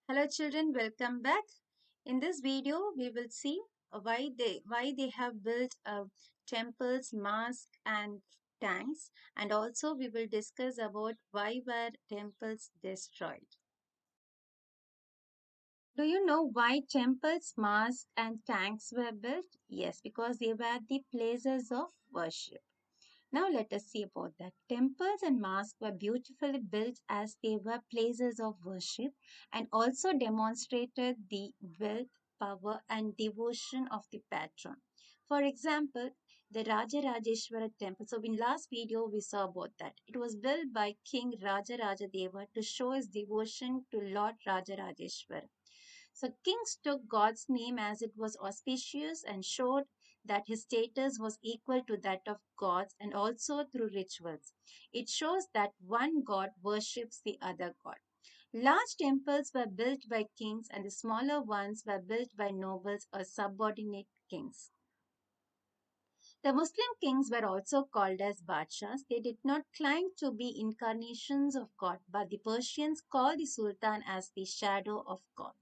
Hello children, welcome back. In this video, we will see why they have built temples, mosques and tanks, and also we will discuss about why were temples destroyed. Do you know why temples, mosques and tanks were built? Yes, because they were the places of worship. Now let us see about that. Temples and mosques were beautifully built as they were places of worship and also demonstrated the wealth, power, and devotion of the patron. For example, the Rajarajeshwara temple. So in last video we saw about that. It was built by King Rajarajadeva to show his devotion to Lord Rajarajeshwara. So kings took God's name as it was auspicious and showed that his status was equal to that of gods and also through rituals. It shows that one god worships the other god. Large temples were built by kings and the smaller ones were built by nobles or subordinate kings. The Muslim kings were also called as Badshahs. They did not claim to be incarnations of God, but the Persians called the Sultan as the shadow of God.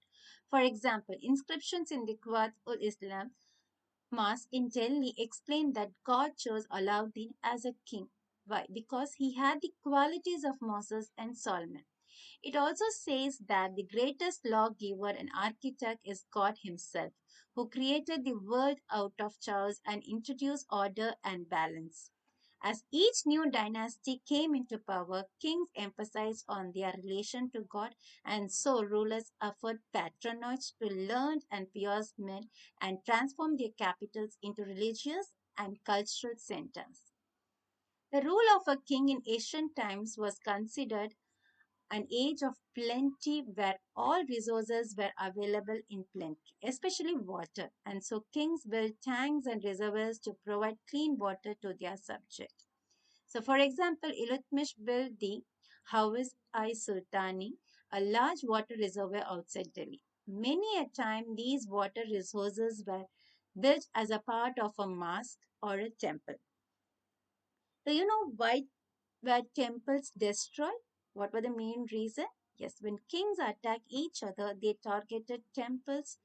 For example, inscriptions in the Quwat ul Islam Mosque in Delhi explain that God chose Alauddin as a king. Why? Because he had the qualities of Moses and Solomon. It also says that the greatest lawgiver and architect is God Himself, who created the world out of chaos and introduced order and balance. As each new dynasty came into power, kings emphasized on their relation to God, and so rulers offered patronage to learned and pious men and transformed their capitals into religious and cultural centers. The rule of a king in ancient times was considered an age of plenty where all resources were available in plenty, especially water. And so kings built tanks and reservoirs to provide clean water to their subjects. So, for example, Iltutmish built the Hafiz I Sultani, a large water reservoir outside Delhi. Many a time, these water resources were built as a part of a mosque or a temple. Do you know why were temples destroyed? What were the main reason? Yes, when kings attacked each other, they targeted temples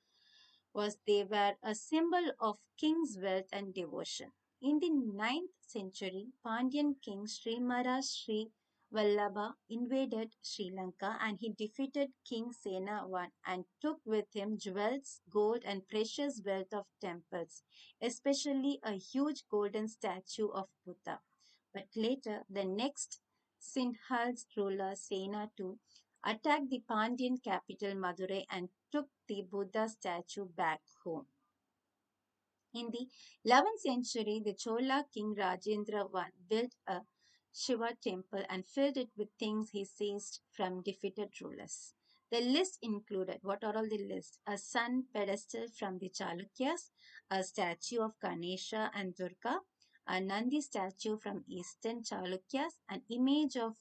was they were a symbol of king's wealth and devotion. In the 9th century, Pandyan king Srimara Sri Vallabha invaded Sri Lanka and he defeated King Sena I and took with him jewels, gold and precious wealth of temples, especially a huge golden statue of Buddha. But later, the next Sinhal's ruler Sena II attacked the Pandyan capital Madurai and took the Buddha statue back home. In the 11th century, the Chola king Rajendra I built a Shiva temple and filled it with things he seized from defeated rulers. The list included what are all the lists? A sun pedestal from the Chalukyas, a statue of Ganesha and Durga, a Nandi statue from Eastern Chalukyas, an image of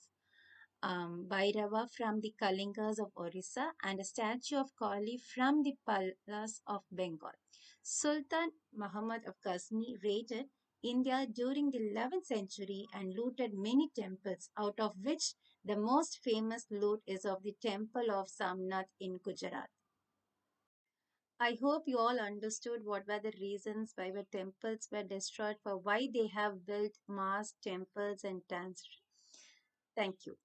Bhairava from the Kalingas of Orissa, and a statue of Kali from the Pallas of Bengal. Sultan Muhammad of Ghazni raided India during the 11th century and looted many temples, out of which the most famous loot is of the temple of Samnath in Gujarat. I hope you all understood what were the reasons why the temples were destroyed, for why they have built mass temples and tanks. Thank you.